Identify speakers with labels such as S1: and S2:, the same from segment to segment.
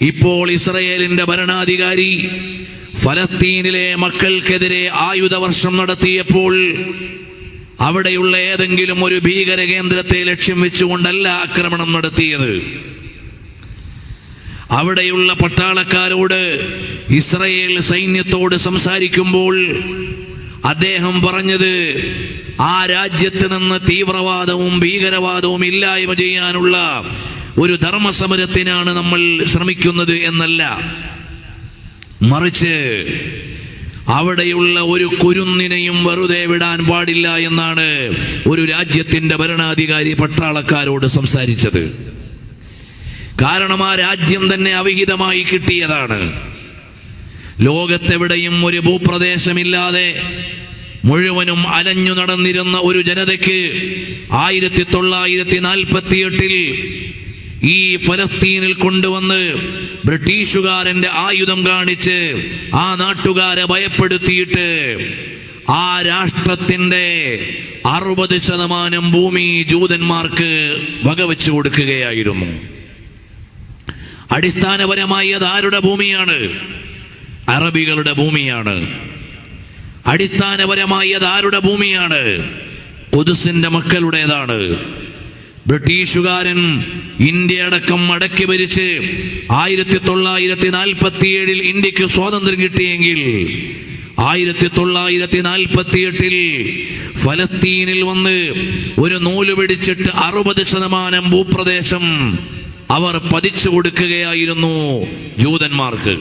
S1: ഇപ്പോൾ ഇസ്രയേലിന്റെ ഭരണാധികാരി ഫലസ്തീനിലെ മക്കൾക്കെതിരെ ആയുധവർഷം നടത്തിയപ്പോൾ അവിടെയുള്ള ഏതെങ്കിലും ഒരു ഭീകര കേന്ദ്രത്തെ ലക്ഷ്യം വെച്ചുകൊണ്ടല്ല ആക്രമണം നടത്തിയത്. അവിടെയുള്ള പട്ടാളക്കാരോട് ഇസ്രയേൽ സൈന്യത്തോട് സംസാരിക്കുമ്പോൾ അദ്ദേഹം പറഞ്ഞത്, ആ രാജ്യത്ത് നിന്ന് തീവ്രവാദവും ഭീകരവാദവും ഇല്ലായ്മ ചെയ്യാനുള്ള ഒരു ധർമ്മസമരത്തിനാണ് നമ്മൾ ശ്രമിക്കുന്നത് എന്നല്ല, മറിച്ച് അവിടെയുള്ള ഒരു കുരുന്നിനെയും വെറുതെ വിടാൻ പാടില്ല എന്നാണ് ഒരു രാജ്യത്തിന്റെ ഭരണാധികാരി പട്ടാളക്കാരോട് സംസാരിച്ചത്. കാരണം ആ രാജ്യം തന്നെ അവിഹിതമായി കിട്ടിയതാണ്. ലോകത്തെവിടെയും ഒരു ഭൂപ്രദേശമില്ലാതെ മുഴുവനും അലഞ്ഞു നടന്നിരുന്ന ഒരു ജനതയ്ക്ക് 1948 ഈ ഫലസ്തീനിൽ കൊണ്ടുവന്ന് ബ്രിട്ടീഷുകാരന്റെ ആയുധം കാണിച്ച് ആ നാട്ടുകാരെ ഭയപ്പെടുത്തിയിട്ട് ആ രാഷ്ട്രത്തിന്റെ 60% ഭൂമി ജൂതന്മാർക്ക് വകവെച്ചു കൊടുക്കുകയായിരുന്നു. അടിസ്ഥാനപരമായി അത് ആരുടെ ഭൂമിയാണ്? അറബികളുടെ ഭൂമിയാണ്. അടിസ്ഥാനപരമായി അത് ആരുടെ ഭൂമിയാണ്? ഖുദ്സിന്റെ മക്കളുടേതാണ്. ബ്രിട്ടീഷുകാരൻ ഇന്ത്യ അടക്കം അടക്കി ഭരിച്ച് 1947 ഇന്ത്യക്ക് സ്വാതന്ത്ര്യം കിട്ടിയെങ്കിൽ 1948 ഫലസ്തീനിൽ വന്ന് ഒരു നൂല് പിടിച്ചിട്ട് 60% ഭൂപ്രദേശം അവർ പതിച്ചു കൊടുക്കുകയായിരുന്നു ജൂതന്മാർക്ക്.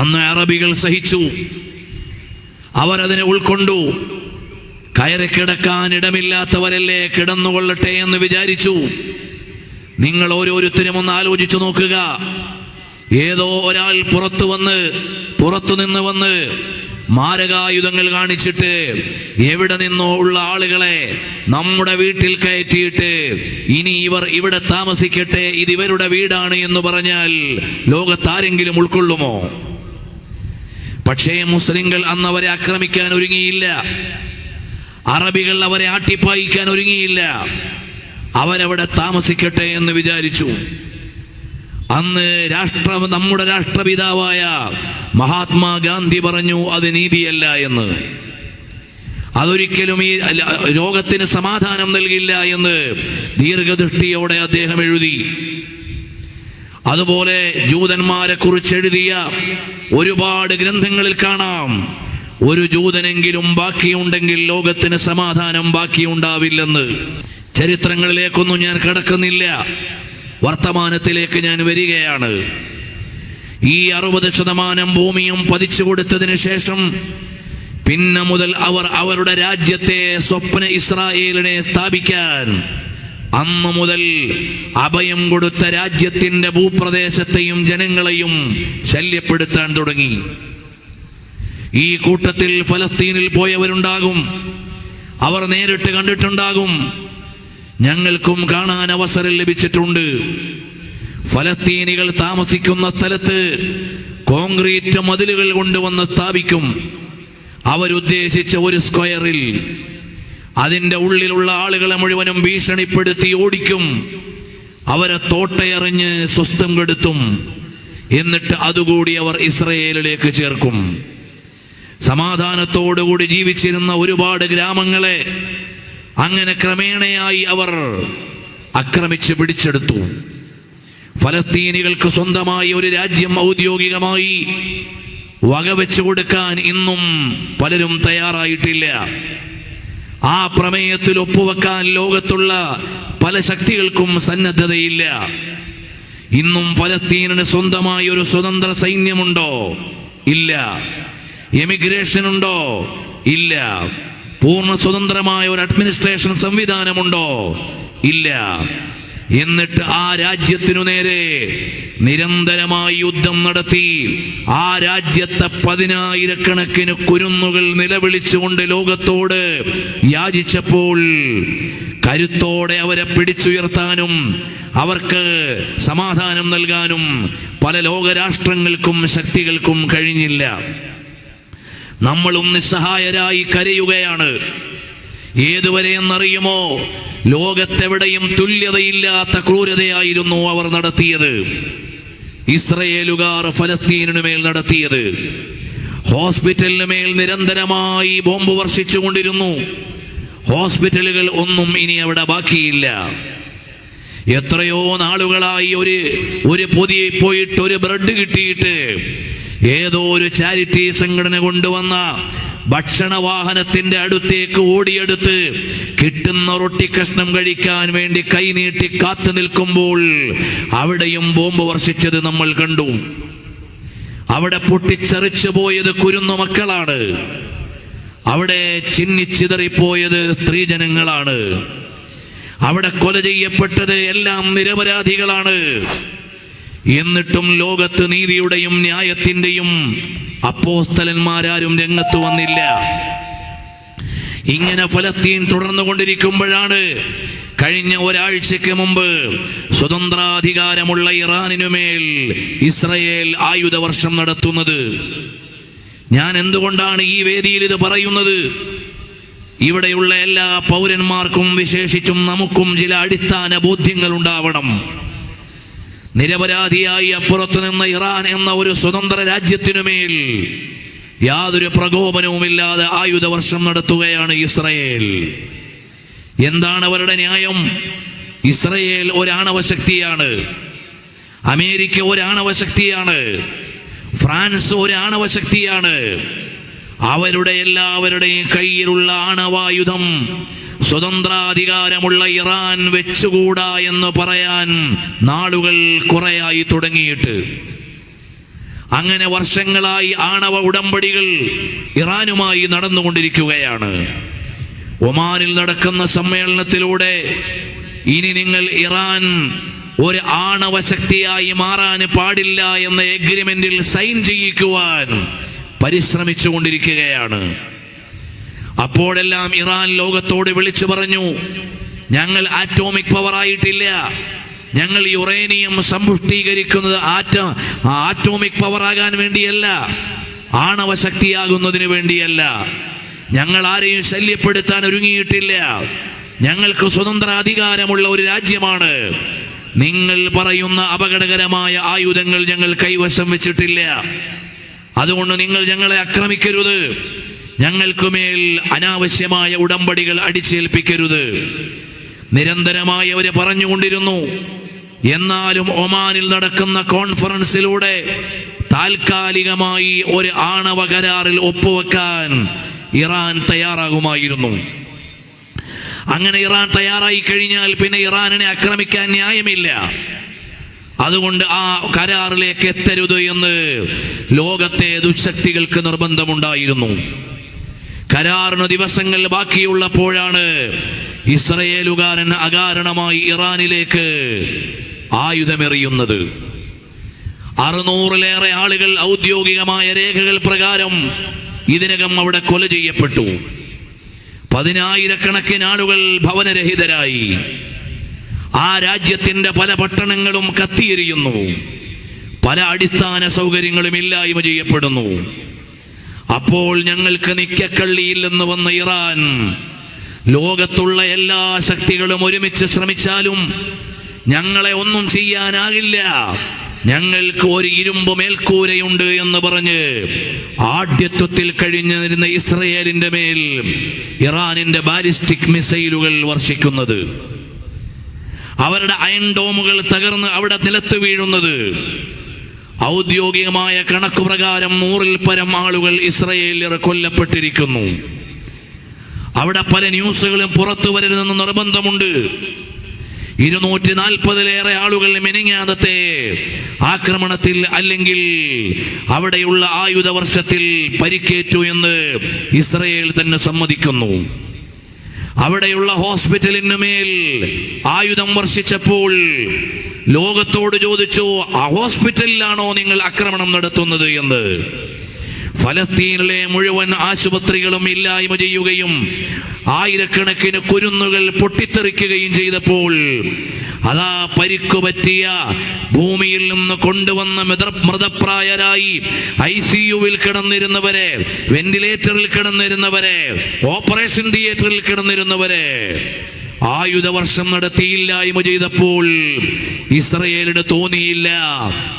S1: അന്ന് അറബികൾ സഹിച്ചു, അവരതിനെ ഉൾക്കൊണ്ടു. കയറി കിടക്കാൻ ഇടമില്ലാത്തവരല്ലേ, കിടന്നുകൊള്ളട്ടെ എന്ന് വിചാരിച്ചു. നിങ്ങൾ ഓരോരുത്തരും ഒന്ന് ആലോചിച്ചു നോക്കുക. ഏതോ ഒരാൾ പുറത്തുനിന്ന് വന്ന് മാരകായുധങ്ങൾ കാണിച്ചിട്ട് എവിടെ നിന്നോ ഉള്ള ആളുകളെ നമ്മുടെ വീട്ടിൽ കയറ്റിയിട്ട് ഇനി ഇവർ ഇവിടെ താമസിക്കട്ടെ, ഇത് ഇവരുടെ വീടാണ് എന്ന് പറഞ്ഞാൽ ലോകത്താരെങ്കിലും ഉൾക്കൊള്ളുമോ? പക്ഷേ മുസ്ലിങ്ങൾ അന്ന് അവരെ ആക്രമിക്കാൻ ഒരുങ്ങിയില്ല. അറബികൾ അവരെ ആട്ടിപ്പായിക്കാൻ ഒരുങ്ങിയില്ല. അവരവിടെ താമസിക്കട്ടെ എന്ന് വിചാരിച്ചു. അന്ന് നമ്മുടെ രാഷ്ട്രപിതാവായ മഹാത്മാഗാന്ധി പറഞ്ഞു, അത് നീതിയല്ല എന്ന്. അതൊരിക്കലും ഈ ലോകത്തിന് സമാധാനം നൽകില്ല എന്ന് ദീർഘദൃഷ്ടിയോടെ അദ്ദേഹം എഴുതി. അതുപോലെ ജൂതന്മാരെ കുറിച്ച് എഴുതിയ ഒരുപാട് ഗ്രന്ഥങ്ങളിൽ കാണാം, ഒരു ജൂതനെങ്കിലും ബാക്കിയുണ്ടെങ്കിൽ ലോകത്തിന് സമാധാനം ബാക്കിയുണ്ടാവില്ലെന്ന്. ചരിത്രങ്ങളിലേക്കൊന്നും ഞാൻ കടക്കുന്നില്ല, വർത്തമാനത്തിലേക്ക് ഞാൻ വരികയാണ്. ഈ 60% ഭൂമിയും പതിച്ചു കൊടുത്തതിന് ശേഷം പിന്നെ മുതൽ അവർ അവരുടെ രാജ്യത്തെ സ്വപ്ന ഇസ്രായേലിനെ സ്ഥാപിക്കാൻ അന്ന് മുതൽ അഭയം കൊടുത്ത രാജ്യത്തിന്റെ ഭൂപ്രദേശത്തെയും ജനങ്ങളെയും ശല്യപ്പെടുത്താൻ തുടങ്ങി. ഈ കൂട്ടത്തിൽ ഫലസ്തീനിൽ പോയവരുണ്ടാകും, അവർ നേരിട്ട് കണ്ടിട്ടുണ്ടാകും. ഞങ്ങൾക്കും കാണാൻ അവസരം ലഭിച്ചിട്ടുണ്ട്. ഫലസ്തീനികൾ താമസിക്കുന്ന സ്ഥലത്ത് കോൺക്രീറ്റ് മതിലുകൾ കൊണ്ടുവന്ന് സ്ഥാപിക്കും. അവരുദ്ദേശിച്ച ഒരു സ്ക്വയറിൽ അതിന്റെ ഉള്ളിലുള്ള ആളുകളെ മുഴുവനും ഭീഷണിപ്പെടുത്തി ഓടിക്കും. അവരെ തോട്ടയെറിഞ്ഞ് സ്വസ്ഥം കെടുത്തും. എന്നിട്ട് അതുകൂടി അവർ ഇസ്രയേലിലേക്ക് ചേർക്കും. സമാധാനത്തോടുകൂടി ജീവിച്ചിരുന്ന ഒരുപാട് ഗ്രാമങ്ങളെ അങ്ങനെ ക്രമേണയായി അവർ ആക്രമിച്ച് പിടിച്ചെടുത്തു. ഫലസ്തീനികൾക്ക് സ്വന്തമായി ഒരു രാജ്യം ഔദ്യോഗികമായി വകവെച്ചു കൊടുക്കാൻ ഇന്നും പലരും തയ്യാറായിട്ടില്ല. ആ പ്രമേയത്തിൽ ഒപ്പുവെക്കാൻ ലോകത്തുള്ള പല ശക്തികൾക്കും സന്നദ്ധതയില്ല. ഇന്നും ഫലസ്തീനിന് സ്വന്തമായി ഒരു സ്വതന്ത്ര സൈന്യമുണ്ടോ? ഇല്ല. എമിഗ്രേഷൻ ഉണ്ടോ? ഇല്ല. പൂർണ്ണ സ്വതന്ത്രമായ ഒരു അഡ്മിനിസ്ട്രേഷൻ സംവിധാനമുണ്ടോ? ഇല്ല. എന്നിട്ട് ആ രാജ്യത്തിനു നേരെ നിരന്തരമായി യുദ്ധം നടത്തി ആ രാജ്യത്തെ 10,000 കുരുന്നുകൾ നിലവിളിച്ചുകൊണ്ട് ലോകത്തോട് യാചിച്ചപ്പോൾ കരുത്തോടെ അവരെ പിടിച്ചുയർത്താനും അവർക്ക് സമാധാനം നൽകാനും പല ലോകരാഷ്ട്രങ്ങൾക്കും ശക്തികൾക്കും കഴിഞ്ഞില്ല. നമ്മളും നിസ്സഹായരായി കരയുകയാണ്. ഏതുവരെ എന്നറിയുമോ? ലോകത്തെവിടെയും തുല്യതയില്ലാത്ത ക്രൂരതയായിരുന്നു അവർ നടത്തിയത്. ഇസ്രയേലുകാർ ഫലസ്തീനിനു മേൽ നടത്തിയത്. ഹോസ്പിറ്റലിന് മേൽ നിരന്തരമായി ബോംബ് വർഷിച്ചുകൊണ്ടിരുന്നു. ഹോസ്പിറ്റലുകൾ ഒന്നും ഇനി അവിടെ ബാക്കിയില്ല. എത്രയോ നാളുകളായി ഒരു പൊതി പോയിട്ട് ഒരു ബ്രെഡ് കിട്ടിയിട്ട് ഏതോ ഒരു ചാരിറ്റി സംഘടന കൊണ്ടുവന്ന ഭക്ഷണ വാഹനത്തിന്റെ അടുത്തേക്ക് ഓടിയെടുത്ത് കിട്ടുന്ന റൊട്ടി കഷ്ണം കഴിക്കാൻ വേണ്ടി കൈനീട്ടി കാത്തു നിൽക്കുമ്പോൾ അവിടെയും ബോംബ് വർഷിച്ചത് നമ്മൾ കണ്ടു. അവിടെ പൊട്ടിച്ചെറിച്ചു പോയത് കുരുന്നു മക്കളാണ്. അവിടെ ചിന്നിച്ചിതറിപ്പോയത് സ്ത്രീജനങ്ങളാണ്. അവിടെ കൊല ചെയ്യപ്പെട്ടത് എല്ലാം നിരപരാധികളാണ്. എന്നിട്ടും ലോകത്ത് നീതിയുടെയും ന്യായത്തിന്റെയും അപ്പോസ്തലന്മാരാരും രംഗത്ത് വന്നില്ല. ഇങ്ങനെ ഫലസ്തീൻ തുടർന്നുകൊണ്ടിരിക്കുമ്പോഴാണ് കഴിഞ്ഞ ഒരാഴ്ചക്ക് മുമ്പ് സ്വതന്ത്രാധികാരമുള്ള ഇറാനിനുമേൽ ഇസ്രയേൽ ആയുധവർഷം നടത്തുന്നത്. ഞാൻ എന്തുകൊണ്ടാണ് ഈ വേദിയിൽ ഇത് പറയുന്നത്? ഇവിടെയുള്ള എല്ലാ പൗരന്മാർക്കും വിശേഷിച്ചും നമുക്കും ചില അടിസ്ഥാന ബോധ്യങ്ങൾ ഉണ്ടാവണം. നിരപരാധിയായി അപ്പുറത്തു നിന്ന് ഇറാൻ എന്ന ഒരു സ്വതന്ത്ര രാജ്യത്തിനുമേൽ യാതൊരു പ്രകോപനവുമില്ലാതെ ആയുധവർഷം നടത്തുകയാണ് ഇസ്രയേൽ. എന്താണ് അവരുടെ ന്യായം? ഇസ്രയേൽ ഒരാണവ ശക്തിയാണ്, അമേരിക്ക ഒരാണവ ശക്തിയാണ്, ഫ്രാൻസ് ഒരാണവ ശക്തിയാണ്. അവരുടെ എല്ലാവരുടെയും കയ്യിലുള്ള ആണവായുധം സ്വതന്ത്രാധികാരമുള്ള ഇറാൻ വെച്ചുകൂടാ എന്ന് പറയാൻ നാളുകൾ കുറെയായി തുടങ്ങിയിട്ട്. അങ്ങനെ വർഷങ്ങളായി ആണവ ഉടമ്പടികൾ ഇറാനുമായി നടന്നുകൊണ്ടിരിക്കുകയാണ്. ഒമാനിൽ നടക്കുന്ന സമ്മേളനത്തിലൂടെ ഇനി നിങ്ങൾ ഇറാൻ ഒരു ആണവ ശക്തിയായി മാറാൻ പാടില്ല എന്ന എഗ്രിമെന്റിൽ സൈൻ ചെയ്യിക്കുവാൻ പരിശ്രമിച്ചു കൊണ്ടിരിക്കുകയാണ്. അപ്പോഴെല്ലാം ഇറാൻ ലോകത്തോട് വിളിച്ചു പറഞ്ഞു, ഞങ്ങൾ ആറ്റോമിക് പവർ ആയിട്ടില്ല, ഞങ്ങൾ യുറേനിയം സമ്പുഷ്ടീകരിക്കുന്നത് ആറ്റോമിക് പവർ ആകാൻ വേണ്ടിയല്ല, ആണവ ശക്തിയാകുന്നതിന് വേണ്ടിയല്ല, ഞങ്ങൾ ആരെയും ശല്യപ്പെടുത്താൻ ഒരുങ്ങിയിട്ടില്ല, ഞങ്ങൾക്ക് സ്വതന്ത്ര അധികാരമുള്ള ഒരു രാജ്യമാണ്, നിങ്ങൾ പറയുന്ന അപകടകരമായ ആയുധങ്ങൾ ഞങ്ങൾ കൈവശം വെച്ചിട്ടില്ല, അതുകൊണ്ട് നിങ്ങൾ ഞങ്ങളെ ആക്രമിക്കരുത്, ഞങ്ങൾക്കുമേൽ അനാവശ്യമായ ഉടമ്പടികൾ അടിച്ചേൽപ്പിക്കരുത്. നിരന്തരമായി അവര് പറഞ്ഞുകൊണ്ടിരുന്നു. എന്നാലും ഒമാനിൽ നടക്കുന്ന കോൺഫറൻസിലൂടെ താൽക്കാലികമായി ഒരു ആണവ കരാറിൽ ഒപ്പുവെക്കാൻ ഇറാൻ തയ്യാറാകുമായിരുന്നു. അങ്ങനെ ഇറാൻ തയ്യാറായി കഴിഞ്ഞാൽ പിന്നെ ഇറാനിനെ ആക്രമിക്കാൻ ന്യായമില്ല. അതുകൊണ്ട് ആ കരാറിലേക്ക് എത്തരുത് എന്ന് ലോകത്തെ ദുശക്തികൾക്ക് നിർബന്ധമുണ്ടായിരുന്നു. കരാറിന് ദിവസങ്ങൾ ബാക്കിയുള്ളപ്പോഴാണ് ഇസ്രയേലുകാരൻ അകാരണമായി ഇറാനിലേക്ക് ആയുധമെറിയുന്നത്. 600-ലേറെ ആളുകൾ ഔദ്യോഗികമായ രേഖകൾ പ്രകാരം ഇതിനകം അവിടെ കൊല ചെയ്യപ്പെട്ടു. 10,000-കണക്കിന് ആളുകൾ ഭവനരഹിതരായി. ആ രാജ്യത്തിന്റെ പല പട്ടണങ്ങളും കത്തിയെരിയുന്നു. പല അടിസ്ഥാന സൗകര്യങ്ങളും ഇല്ലായ്മ ചെയ്യപ്പെടുന്നു. അപ്പോൾ ഞങ്ങൾക്ക് നിക്കക്കള്ളിയില്ലെന്ന് വന്ന ഇറാൻ ലോകത്തുള്ള എല്ലാ ശക്തികളും ഒരുമിച്ച് ശ്രമിച്ചാലും ഞങ്ങളെ ഒന്നും ചെയ്യാനാകില്ല, ഞങ്ങൾക്ക് ഒരു ഇരുമ്പ് മേൽക്കൂരയുണ്ട് എന്ന് പറഞ്ഞ് ആഢ്യത്വത്തിൽ കഴിഞ്ഞിരുന്ന ഇസ്രയേലിന്റെ മേൽ ഇറാനിന്റെ ബാലിസ്റ്റിക് മിസൈലുകൾ വർഷിക്കുന്നത്, അവരുടെ അയൺ ഡോമുകൾ തകർന്ന് അവിടെ നിലത്ത് വീഴുന്നത്. ഔദ്യോഗികമായ കണക്കു പ്രകാരം 100-ൽ പരം ആളുകൾ ഇസ്രയേലിൽ കൊല്ലപ്പെട്ടിരിക്കുന്നു. അവിടെ പല ന്യൂസുകളും പുറത്തു വരരുതെന്ന് നിർബന്ധമുണ്ട്. 240-ലേറെ ആളുകൾ മിനിഞ്ഞാന്നത്തെ ആക്രമണത്തിൽ അല്ലെങ്കിൽ അവിടെയുള്ള ആയുധവർഷത്തിൽ പരിക്കേറ്റു എന്ന് ഇസ്രയേൽ തന്നെ സമ്മതിക്കുന്നു. അവിടെയുള്ള ഹോസ്പിറ്റലിന് മേൽ ആയുധം വർഷിച്ചപ്പോൾ ലോകത്തോട് ചോദിച്ചു, ആ ഹോസ്പിറ്റലിലാണോ നിങ്ങൾ ആക്രമണം നടത്തുന്നത് എന്ന്. ഫലസ്തീനിലെ മുഴുവൻ ആശുപത്രികളും ഇല്ലായ്മ ചെയ്യുകയും ആയിരക്കണക്കിന് കുരുന്നുകൾ പൊട്ടിത്തെറിക്കുകയും ചെയ്തപ്പോൾ അതാ പരിക്കുപറ്റിയ ഭൂമിയിൽ നിന്ന് കൊണ്ടുവന്ന മൃതപ്രായരായി ICU-വിൽ കിടന്നിരുന്നവരെ, വെന്റിലേറ്ററിൽ കിടന്നിരുന്നവരെ, ഓപ്പറേഷൻ തിയേറ്ററിൽ കിടന്നിരുന്നവരെ ആയുധവർഷം നടത്തിയില്ലായ്മ ചെയ്തപ്പോൾ ഇസ്രയേലിന് തോന്നിയില്ല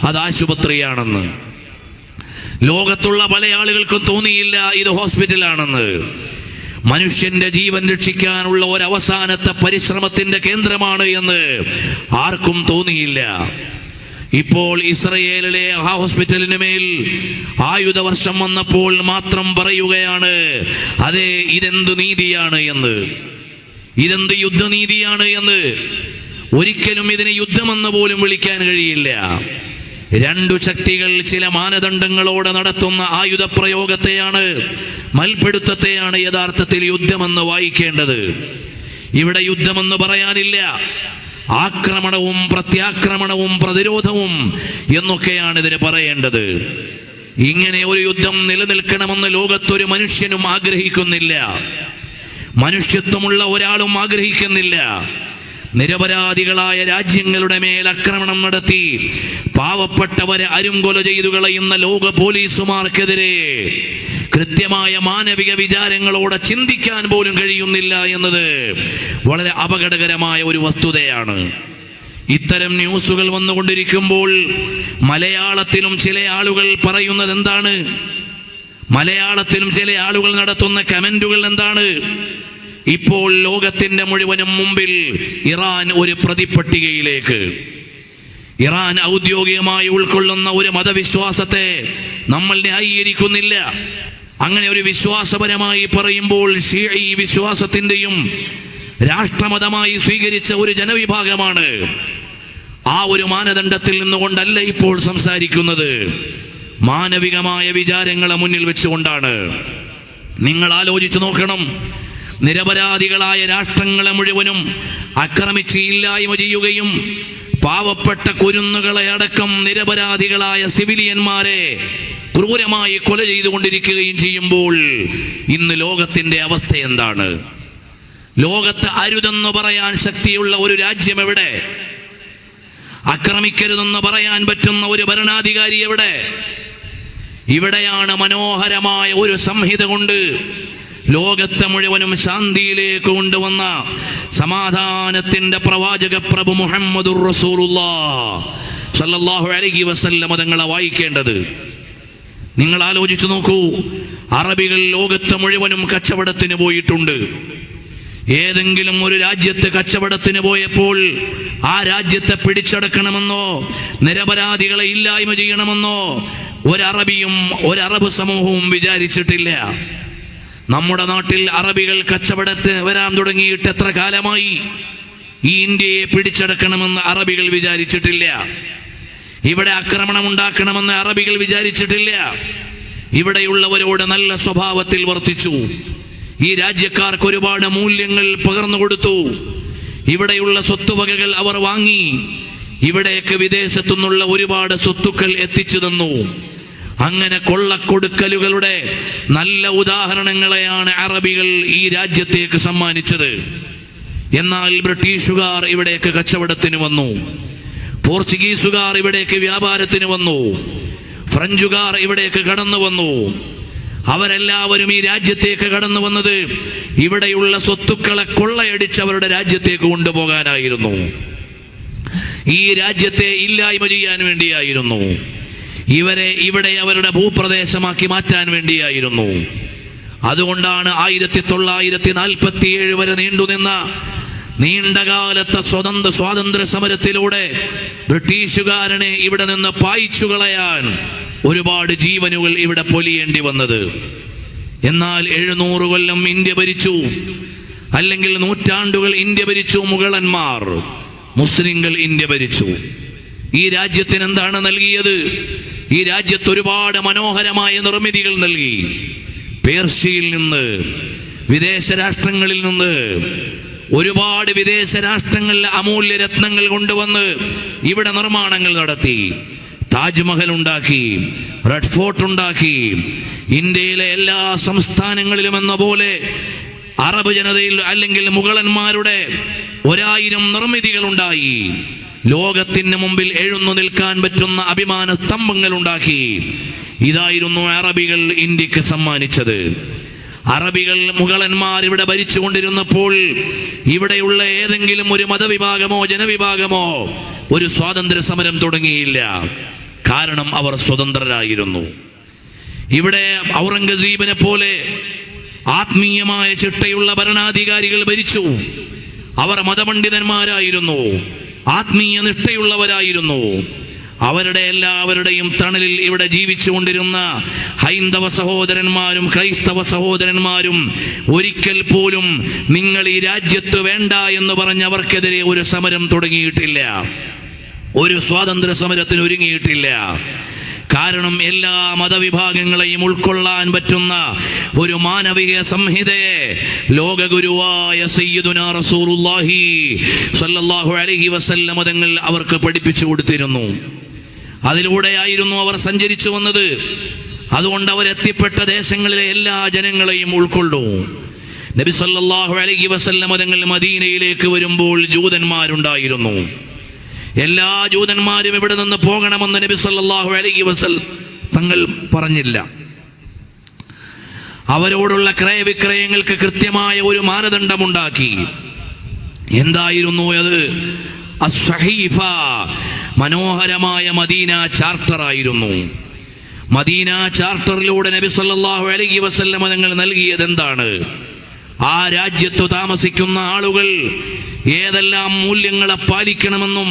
S1: അത് ആശുപത്രിയാണെന്ന്. ലോകത്തുള്ള പല ആളുകൾക്കും തോന്നിയില്ല ഇത് ഹോസ്പിറ്റലാണെന്ന്. മനുഷ്യന്റെ ജീവൻ രക്ഷിക്കാനുള്ള ഒരവസാനത്തെ പരിശ്രമത്തിന്റെ കേന്ദ്രമാണ് എന്ന് ആർക്കും തോന്നിയില്ല. ഇപ്പോൾ ഇസ്രയേലിലെ ആ ഹോസ്പിറ്റലിന് മേൽ ആയുധവർഷം വന്നപ്പോൾ മാത്രം പറയുകയാണ്, അതെ, ഇതെന്ത് നീതിയാണ് എന്ന്, ഇതെന്ത് യുദ്ധനീതിയാണ് എന്ന്. ഒരിക്കലും ഇതിനെ യുദ്ധമെന്ന് പോലും വിളിക്കാൻ കഴിയില്ല. രണ്ടു ശക്തികൾ ചില മാനദണ്ഡങ്ങളോടെ നടത്തുന്ന ആയുധപ്രയോഗത്തെയാണ്, മൽപിടുത്തത്തെയാണ് യഥാർത്ഥത്തിൽ യുദ്ധമെന്ന് വായിക്കേണ്ടത്. ഇവിടെ യുദ്ധമെന്ന് പറയാനില്ല, ആക്രമണവും പ്രത്യാക്രമണവും പ്രതിരോധവും എന്നൊക്കെയാണ് ഇതിന് പറയേണ്ടത്. ഇങ്ങനെ ഒരു യുദ്ധം നിലനിൽക്കണമെന്ന് ലോകത്തൊരു മനുഷ്യനും ആഗ്രഹിക്കുന്നില്ല, മനുഷ്യത്വമുള്ള ഒരാളും ആഗ്രഹിക്കുന്നില്ല. നിരപരാധികളായ രാജ്യങ്ങളുടെ മേൽ ആക്രമണം നടത്തി പാവപ്പെട്ടവരെ അരുംകൊല ചെയ്തു കളയുന്ന ലോക പോലീസുമാർക്കെതിരെ കൃത്യമായ മാനവിക വിചാരങ്ങളോടെ ചിന്തിക്കാൻ പോലും കഴിയുന്നില്ല എന്നത് വളരെ അപകടകരമായ ഒരു വസ്തുതയാണ്. ഇത്തരം ന്യൂസുകൾ വന്നുകൊണ്ടിരിക്കുമ്പോൾ മലയാളത്തിലും ചില ആളുകൾ പറയുന്നത് എന്താണ്? മലയാളത്തിലും ചില ആളുകൾ നടത്തുന്ന കമന്റുകൾ എന്താണ്? ഇപ്പോൾ ലോകത്തിന്റെ മുഴുവനും മുമ്പിൽ ഇറാൻ ഒരു പ്രതിപട്ടികയിലേക്ക്, ഇറാൻ ഔദ്യോഗികമായി ഉൾക്കൊള്ളുന്ന ഒരു മതവിശ്വാസത്തെ നമ്മൾ ന്യായീകരിക്കുന്നില്ല. അങ്ങനെ ഒരു വിശ്വാസപരമായി പറയുമ്പോൾ ഷിഈ വിശ്വാസത്തിന്റെയും രാഷ്ട്രമതമായി സ്വീകരിച്ച ഒരു ജനവിഭാഗമാണ്. ആ ഒരു മാനദണ്ഡത്തിൽ നിന്നുകൊണ്ടല്ല ഇപ്പോൾ സംസാരിക്കുന്നത്, മാനവികമായ വിചാരങ്ങളെ മുന്നിൽ വെച്ചുകൊണ്ടാണ്. നിങ്ങൾ ആലോചിച്ചു നോക്കണം, നിരപരാധികളായ രാഷ്ട്രങ്ങളെ മുഴുവനും ആക്രമിച്ച് ഇല്ലായ്മ ചെയ്യുകയും പാവപ്പെട്ട കുരുന്നുകളെ അടക്കം നിരപരാധികളായ സിവിലിയന്മാരെ ക്രൂരമായി കൊല ചെയ്തുകൊണ്ടിരിക്കുകയും ചെയ്യുമ്പോൾ ഇന്ന് ലോകത്തിന്റെ അവസ്ഥ എന്താണ്? ലോകത്ത് അരുതെന്ന് പറയാൻ ശക്തിയുള്ള ഒരു രാജ്യം എവിടെ? ആക്രമിക്കരുതെന്ന് പറയാൻ പറ്റുന്ന ഒരു ഭരണാധികാരി എവിടെ? ഇവിടെയാണ് മനോഹരമായ ഒരു സംഹിത കൊണ്ട് ലോകത്തെ മുഴുവനും ശാന്തിയിലേക്ക് കൊണ്ടുവന്ന സമാധാനത്തിന്റെ പ്രവാചക പ്രഭു മുഹമ്മദുർ റസൂലുള്ളാഹ് സ്വല്ലല്ലാഹു അലൈഹി വസല്ലം തങ്ങളെ വായിക്കേണ്ടത്. നിങ്ങൾ ആലോചിച്ചു നോക്കൂ, അറബികൾ ലോകത്തെ മുഴുവനും കച്ചവടത്തിന് പോയിട്ടുണ്ട്. ഏതെങ്കിലും ഒരു രാജ്യത്ത് കച്ചവടത്തിന് പോയപ്പോൾ ആ രാജ്യത്തെ പിടിച്ചടക്കണമെന്നോ നിരപരാധികളെ ഇല്ലായ്മ ചെയ്യണമെന്നോ ഒരറബ് സമൂഹവും വിചാരിച്ചിട്ടില്ല. നമ്മുടെ നാട്ടിൽ അറബികൾ കച്ചവടത്തിന് വരാൻ തുടങ്ങിയിട്ട് എത്ര കാലമായി? ഈ ഇന്ത്യയെ പിടിച്ചടക്കണമെന്ന് അറബികൾ വിചാരിച്ചിട്ടില്ല. ഇവിടെ ആക്രമണം ഉണ്ടാക്കണമെന്ന് അറബികൾ വിചാരിച്ചിട്ടില്ല. ഇവിടെയുള്ളവരോട് നല്ല സ്വഭാവത്തിൽ വർത്തിച്ചു. ഈ രാജ്യക്കാർക്ക് ഒരുപാട് മൂല്യങ്ങൾ പകർന്നു കൊടുത്തു. ഇവിടെയുള്ള സ്വത്തുവകകൾ അവർ വാങ്ങി. ഇവിടേക്ക് വിദേശത്തു നിന്നുള്ള ഒരുപാട് സ്വത്തുക്കൾ എത്തിച്ചു തന്നു. അങ്ങനെ കൊള്ളക്കൊടുക്കലുകളുടെ നല്ല ഉദാഹരണങ്ങളെയാണ് അറബികൾ ഈ രാജ്യത്തേക്ക് സമ്മാനിച്ചത്. എന്നാൽ ബ്രിട്ടീഷുകാർ ഇവിടേക്ക് കച്ചവടത്തിന് വന്നു, പോർച്ചുഗീസുകാർ ഇവിടേക്ക് വ്യാപാരത്തിന് വന്നു, ഫ്രഞ്ചുകാർ ഇവിടേക്ക് കടന്നു വന്നു. അവരെല്ലാവരും ഈ രാജ്യത്തേക്ക് കടന്നു വന്നത് ഇവിടെയുള്ള സ്വത്തുക്കളെ കൊള്ളയടിച്ച് അവരുടെ രാജ്യത്തേക്ക് കൊണ്ടുപോകാനായിരുന്നു. ഈ രാജ്യത്തെ ഇല്ലായ്മ ചെയ്യാൻ വേണ്ടിയായിരുന്നു. ഇവരെ ഇവിടെ അവരുടെ ഭൂപ്രദേശമാക്കി മാറ്റാൻ വേണ്ടിയായിരുന്നു. അതുകൊണ്ടാണ് 1947 വരെ നീണ്ടുനിന്ന നീണ്ടകാലത്തെ സ്വാതന്ത്ര്യ സമരത്തിലൂടെ ബ്രിട്ടീഷുകാരനെ ഇവിടെ നിന്ന് പായിച്ചു കളയാൻ ഒരുപാട് ജീവനുകൾ ഇവിടെ പൊലിയേണ്ടി വന്നത്. എന്നാൽ 700 കൊല്ലം ഇന്ത്യ ഭരിച്ചു, അല്ലെങ്കിൽ നൂറ്റാണ്ടുകൾ ഇന്ത്യ ഭരിച്ചു മുഗളന്മാർ. മുസ്ലിങ്ങൾ ഇന്ത്യ ഭരിച്ചു. ഈ രാജ്യത്തിന് എന്താണ് നൽകിയത്? ഈ രാജ്യത്ത് ഒരുപാട് മനോഹരമായ നിർമ്മിതികൾ നൽകി. പേർഷ്യയിൽ നിന്ന്, വിദേശ രാഷ്ട്രങ്ങളിൽ നിന്ന് ഒരുപാട് വിദേശ രാഷ്ട്രങ്ങളിലെ അമൂല്യ രത്നങ്ങൾ കൊണ്ടുവന്ന് ഇവിടെ നിർമ്മാണങ്ങൾ നടത്തി. താജ്മഹൽ ഉണ്ടാക്കി, റെഡ് ഫോർട്ട് ഉണ്ടാക്കി. ഇന്ത്യയിലെ എല്ലാ സംസ്ഥാനങ്ങളിലും എന്ന പോലെ അറബ് ജനതയിൽ അല്ലെങ്കിൽ മുഗളന്മാരുടെ 1000 നിർമ്മിതികൾ ഉണ്ടായി. ലോകത്തിന് മുമ്പിൽ എഴുന്നു നിൽക്കാൻ പറ്റുന്ന അഭിമാന സ്തംഭങ്ങൾ ഉണ്ടാക്കി. ഇതായിരുന്നു അറബികൾ ഇന്ത്യക്ക് സമ്മാനിച്ചത്. അറബികൾ മുഗളന്മാർ ഇവിടെ ഭരിച്ചുകൊണ്ടിരുന്നപ്പോൾ ഇവിടെയുള്ള ഏതെങ്കിലും ഒരു മതവിഭാഗമോ ജനവിഭാഗമോ ഒരു സ്വാതന്ത്ര്യ സമരം തുടങ്ങിയില്ല. കാരണം അവർ സ്വതന്ത്രരായിരുന്നു. ഇവിടെ ഔറംഗസീബിനെ പോലെ ആത്മീയമായ ചിട്ടയുള്ള ഭരണാധികാരികൾ ഭരിച്ചു. അവർ മതപണ്ഡിതന്മാരായിരുന്നു, ആത്മീയ നിഷ്ഠയുള്ളവരായിരുന്നു. അവരുടെ എല്ലാവരുടെയും തണലിൽ ഇവിടെ ജീവിച്ചുകൊണ്ടിരുന്ന ഹൈന്ദവ സഹോദരന്മാരും ക്രൈസ്തവ സഹോദരന്മാരും ഒരിക്കൽ പോലും നിങ്ങൾ ഈ രാജ്യത്ത് വേണ്ട എന്ന് പറഞ്ഞ് അവർക്കെതിരെ ഒരു സമരം തുടങ്ങിയിട്ടില്ല, ഒരു സ്വാതന്ത്ര്യ സമരത്തിന് ഒരുങ്ങിയിട്ടില്ല. കാരണം എല്ലാ മതവിഭാഗങ്ങളെയും ഉൾക്കൊള്ളാൻ പറ്റുന്ന ഒരു മാനവിക സംഹിതയെ ലോകഗുരുവായ സയ്യിദുനാ റസൂലുള്ളാഹി സ്വല്ലല്ലാഹു അലൈഹി വസല്ലം തങ്ങൾ അവർക്ക് പഠിപ്പിച്ചു കൊടുത്തിരുന്നു. അതിലൂടെയായിരുന്നു അവർ സഞ്ചരിച്ചു വന്നത്. അതുകൊണ്ട് അവരെത്തിപ്പെട്ട ദേശങ്ങളിലെ എല്ലാ ജനങ്ങളെയും ഉൾക്കൊള്ളു. നബി സല്ലല്ലാഹു അലൈഹി വസല്ലം തങ്ങൾ മദീനയിലേക്ക് വരുമ്പോൾ ജൂതന്മാരുണ്ടായിരുന്നു. എല്ലാ ജൂതന്മാരും ഇവിടെ നിന്ന് പോകണമെന്ന് നബി സല്ലല്ലാഹു അലൈഹി വസല്ലം തങ്ങൾ പറഞ്ഞില്ല. അവരോടുള്ള ക്രയവിക്രയങ്ങൾക്ക് കൃത്യമായ ഒരു മാനദണ്ഡമുണ്ടാക്കി. എന്തായിരുന്നു അത്? അസ്സഹീഫ, മനോഹരമായ മദീന ചാർട്ടർ ആയിരുന്നു. മദീന ചാർട്ടറിലൂടെ നബി സല്ലല്ലാഹു അലൈഹി വസല്ലം തങ്ങൾ നൽകിയത് എന്താണ്? ആ രാജ്യത്തു താമസിക്കുന്ന ആളുകൾ ഏതെല്ലാം മൂല്യങ്ങളെ പാലിക്കണമെന്നും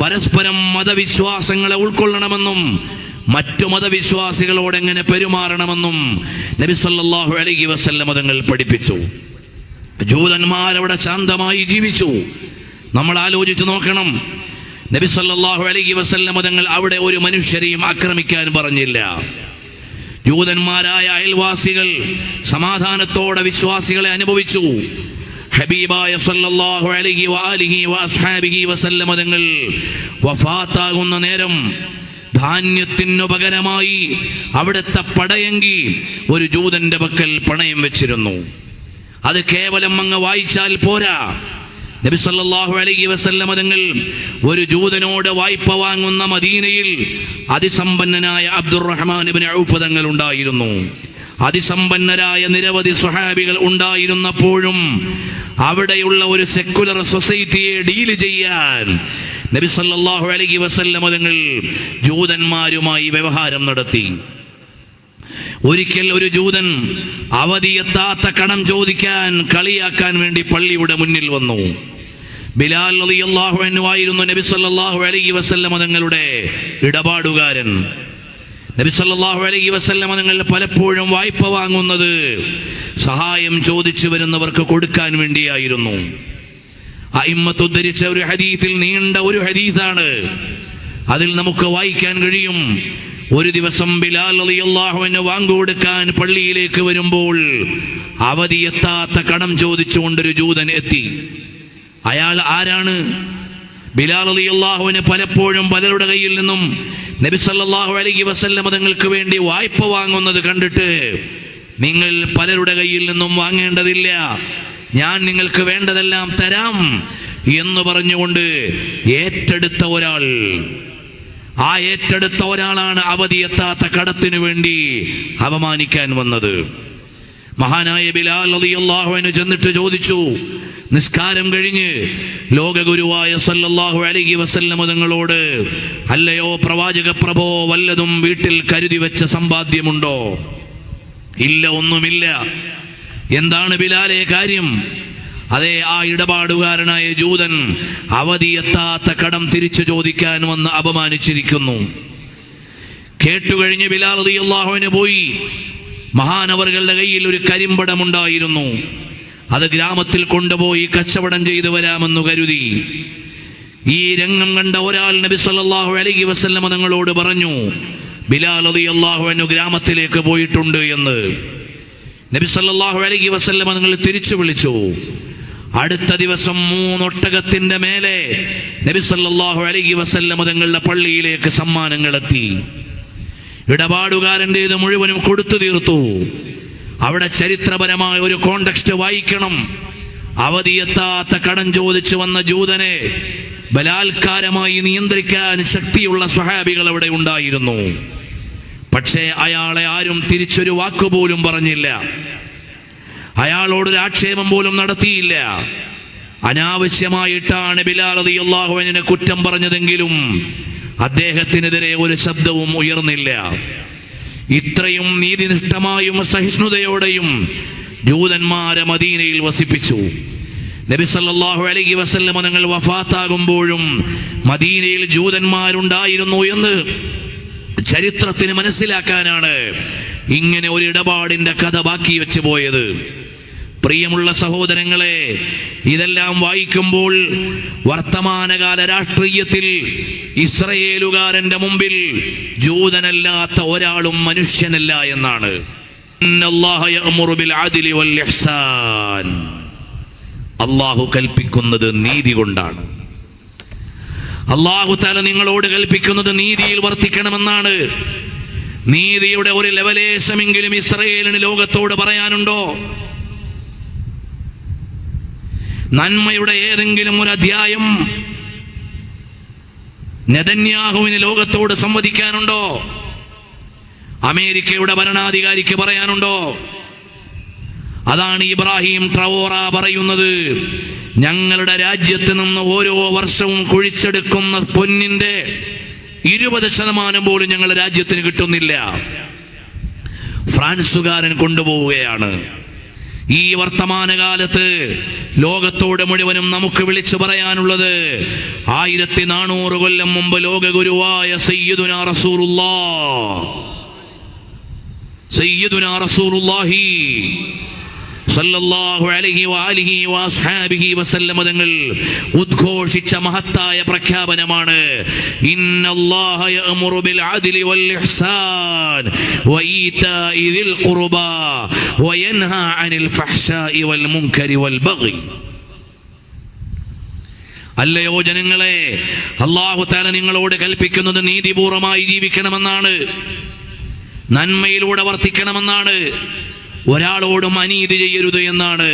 S1: പരസ്പരം മതവിശ്വാസങ്ങളെ ഉൾക്കൊള്ളണമെന്നും മറ്റു മതവിശ്വാസികളോട് എങ്ങനെ പെരുമാറണമെന്നും നബി സല്ലല്ലാഹു അലൈഹി വസല്ലം തങ്ങൾ പഠിപ്പിച്ചു. ജൂതന്മാരവിടെ ശാന്തമായി ജീവിച്ചു. നമ്മൾ ആലോചിച്ച് നോക്കണം. നബി സല്ലല്ലാഹു അലൈഹി വസല്ലം തങ്ങൾ അവിടെ ഒരു മനുഷ്യരെയും ആക്രമിക്കാൻ പറഞ്ഞില്ല. ജൂതന്മാരായ അയൽവാസികൾ സമാധാനത്തോടെ വിശ്വാസികളെ അനുഭവിച്ചു. ഹബീബായ സല്ലല്ലാഹു അലൈഹി വആലിഹി വഅസ്ഹാബിഹി വസല്ലം തങ്ങൾ വഫാത്താകുന്ന നേരം ധാന്യത്തിനു പകരമായി അവിടുത്തെ പടയങ്കി ഒരു ജൂതന്റെ പക്കൽ പണയം വെച്ചിരുന്നു. അത് കേവലം അങ്ങ് വായിച്ചാൽ പോരാ. നബി സല്ലല്ലാഹു അലൈഹി വസല്ലം തങ്ങൾ ഒരു ജൂതനോട് വായ്പ വാങ്ങുന്ന മദീനയിൽ അതിസമ്പന്നനായ അബ്ദുറഹ്മാൻ ഇബ്നു ഔഫ് തങ്ങൾ ഉണ്ടായിരുന്നു. അതിസമ്പന്നരായ നിരവധി സ്വഹാബികൾ ഉണ്ടായിരുന്നപ്പോഴും അവിടെയുള്ള ഒരു സെക്കുലർ സൊസൈറ്റിയെ ഡീല് ചെയ്യാൻ നബി സല്ലല്ലാഹു അലൈഹി വസല്ലം തങ്ങൾ ജൂതന്മാരുമായി വ്യവഹാരം നടത്തി. ഒരിക്കൽ ഒരു ജൂതൻ അവധിയെത്താത്ത കടം ചോദിക്കാൻ കളിയാക്കാൻ വേണ്ടി പള്ളിയുടെ മുന്നിൽ വന്നു. ബിലാൽ റളിയല്ലാഹു അൻഹു ആയിരുന്നു നബി സല്ലല്ലാഹു അലൈഹി വസല്ലം തങ്ങളുടെ ഇടപാടുകാരൻ. നബി സല്ലല്ലാഹു അലൈഹി വസല്ലം തങ്ങൾ പലപ്പോഴും വായ്പ വാങ്ങുന്നത് സഹായം ചോദിച്ചു വരുന്നവർക്ക് കൊടുക്കാൻ വേണ്ടിയായിരുന്നു. അഇമ്മത്ത് ഉദ്ധരിച്ച ഒരു ഹദീസിൽ, നീണ്ട ഒരു ഹദീസാണ്, അതിൽ നമുക്ക് വായിക്കാൻ കഴിയും. ഒരു ദിവസം ബിലാൽ റളിയല്ലാഹു അൻഹു വാങ്ക് കൊടുക്കാൻ പള്ളിയിലേക്ക് വരുമ്പോൾ അവധിയെത്താത്ത കടം ചോദിച്ചുകൊണ്ടൊരു ജൂതൻ എത്തി. അയാൾ ആരാണ്? ബിലാൽ റളിയല്ലാഹു അൻഹു പലപ്പോഴും പലരുടെ കയ്യിൽ നിന്നും നബി സല്ലല്ലാഹു അലൈഹി വസല്ലം തങ്ങൾക്ക് വേണ്ടി വായ്പ വാങ്ങുന്നത് കണ്ടിട്ട്, നിങ്ങൾ പലരുടെ കയ്യിൽ നിന്നും വാങ്ങേണ്ടതില്ല, ഞാൻ നിങ്ങൾക്ക് വേണ്ടതെല്ലാം തരാം എന്ന് പറഞ്ഞുകൊണ്ട് ഏറ്റെടുത്ത ഒരാൾ. ആ ഏറ്റെടുത്ത ഒരാളാണ് അവധിയെത്താത്ത കടത്തിനു വേണ്ടി അപമാനിക്കാൻ വന്നത്. മഹാനായ ബിലാൽ റളിയല്ലാഹു അൻഹു ചെന്നിട്ട് ചോദിച്ചു, നിസ്കാരം കഴിഞ്ഞ് ലോകഗുരുവായ സല്ലല്ലാഹു അലൈഹി വസല്ലം തങ്ങളോട്, അല്ലയോ പ്രവാചക പ്രഭോ, വല്ലതും വീട്ടിൽ കരുതി വെച്ച സമ്പാദ്യമുണ്ടോ? ഇല്ല, ഒന്നുമില്ല. എന്താണ് ബിലാലെ കാര്യം? അതെ, ആ ഇടപാടുകാരനായ ജൂതൻ അവധിയെത്താത്ത കടം തിരിച്ചു ചോദിക്കാൻ വന്ന് അപമാനിച്ചിരിക്കുന്നു. കേട്ടുകഴിഞ്ഞ് ബിലാൽ റളിയല്ലാഹു അൻഹു പോയി. മഹാനവറുകളുടെ കയ്യിൽ ഒരു കരിമ്പടമുണ്ടായിരുന്നു. അത് ഗ്രാമത്തിൽ കൊണ്ടുപോയി കച്ചവടം ചെയ്തു വരാമെന്ന് കരുതി. ഈ രംഗം കണ്ട ഒരാൾ നബി സല്ലല്ലാഹു അലൈഹി വസല്ലം തങ്ങളോട് പറഞ്ഞു, ബിലാൽ റളിയല്ലാഹു അൻഹു ഗ്രാമത്തിലേക്ക് പോയിട്ടുണ്ട് എന്ന്. നബി സല്ലല്ലാഹു അലൈഹി വസല്ലം തങ്ങൾ തിരിച്ചു വിളിച്ചു. അടുത്ത ദിവസം 3 ഒട്ടകത്തിന്റെ മേലെ നബി സല്ലല്ലാഹു അലൈഹി വസല്ലം തങ്ങളുടെ പള്ളിയിലേക്ക് സമ്മാനങ്ങൾ എത്തി. ഇടപാടുകാരൻ്റേത് മുഴുവനും കൊടുത്തു തീർത്തു. അവിടെ ചരിത്രപരമായ ഒരു കോണ്ടെക്സ്റ്റ് വായിക്കണം. അവധിയെത്താത്ത കടം ചോദിച്ചു വന്ന ജൂതനെ ബലാത്കാരമായി നിയന്ത്രിക്കാൻ ശക്തിയുള്ള സ്വഹാബികൾ അവിടെ ഉണ്ടായിരുന്നു. പക്ഷേ അയാളെ ആരും തിരിച്ചൊരു വാക്കുപോലും പറഞ്ഞില്ല. അയാളോടൊരു ആക്ഷേപം പോലും നടത്തിയില്ല. അനാവശ്യമായിട്ടാണ് ബിലാൽ റളിയല്ലാഹു അൻഹുവിനെ കുറ്റം പറഞ്ഞതെങ്കിലും അദ്ദേഹത്തിനെതിരെ ഒരു ശബ്ദവും ഉയർന്നില്ല. ഇത്രയും നീതിനിഷ്ഠമായും സഹിഷ്ണുതയോടെയും ജൂതന്മാരെ മദീനയിൽ വസിപ്പിച്ചു. നബി സല്ലല്ലാഹു അലൈഹി വസല്ലം തങ്ങൾ വഫാത്താകുമ്പോഴും മദീനയിൽ ജൂതന്മാരുണ്ടായിരുന്നു എന്ന് ചരിത്രത്തിന് മനസ്സിലാക്കാനാണ് ഇങ്ങനെ ഒരു ഇടപാടിന്റെ കഥ ബാക്കി വെച്ച് പോയത്. പ്രിയമുള്ള സഹോദരങ്ങളെ, ഇതെല്ലാം വായിക്കുമ്പോൾ വർത്തമാനകാല രാഷ്ട്രീയത്തിൽ ഇസ്രയേലുകാരന്റെ മുമ്പിൽ ജൂതനല്ലാത്ത ഒരാളും മനുഷ്യനല്ല എന്നാണ്. ഇന്നല്ലാഹ യഅ്മുറു ബിൽ അദ്ലി വൽ ഇഹ്സാൻ. അല്ലാഹു കൽപ്പിക്കുന്നത് നീതി കൊണ്ടാണ്. അല്ലാഹു തആല നിങ്ങളോട് കൽപ്പിക്കുന്നത് നീതിയിൽ വർത്തിക്കണമെന്നാണ്. നീതിയുടെ ഒരു ലെവലേശമെങ്കിലും ഇസ്രയേലിന് ലോകത്തോട് പറയാനുണ്ടോ? നന്മയുടെ ഏതെങ്കിലും ഒരു അധ്യായം നെതന്യാഹുവിന് ലോകത്തോട് സംവദിക്കാനുണ്ടോ? അമേരിക്കയുടെ ഭരണാധികാരിക്ക് പറയാനുണ്ടോ? അതാണ് ഇബ്രാഹിം ട്രവോറ പറയുന്നത്. ഞങ്ങളുടെ രാജ്യത്ത് നിന്ന് ഓരോ വർഷവും കുഴിച്ചെടുക്കുന്ന പൊന്നിന്റെ 20% പോലും ഞങ്ങളുടെ രാജ്യത്തിന് കിട്ടുന്നില്ല. ഫ്രാൻസുകാരൻ കൊണ്ടുപോവുകയാണ്. ഈ വർത്തമാനകാലത്ത് ലോകത്തോട് മുഴുവനും നമുക്ക് വിളിച്ചു പറയാനുള്ളത് 1400 കൊല്ലം മുമ്പ് ലോകഗുരുവായ സയ്യിദുനാ റസൂലുള്ളാഹി സല്ലല്ലാഹു അലൈഹി വആലിഹി വഅസ്ഹാബിഹി വസല്ലം തങ്ങൾ ഉദ്ഘോഷിച്ച മഹത്തായ പ്രഖ്യാപനമാണ് ഇന്നല്ലാഹ യഅ്മുറു ബിൽ അദ്ലി വൽ ഇഹ്സാൻ വഈതാഇ ദിൽ ഖുർബാ വയൻഹാ അനിൽ ഫഹ്ശാഇ വൽ മുൻകരി വൽ ബഗി. അല്ലയോ ജനങ്ങളെ, അല്ലാഹു തആല നിങ്ങളോട് കൽപ്പിക്കുന്നത് നീതിപൂർവമായി ജീവിക്കണമെന്നാണ്, നന്മയിലൂടെ വർത്തിക്കണമെന്നാണ്, ഒരാളോടും അനീതി ചെയ്യരുത് എന്നാണ്.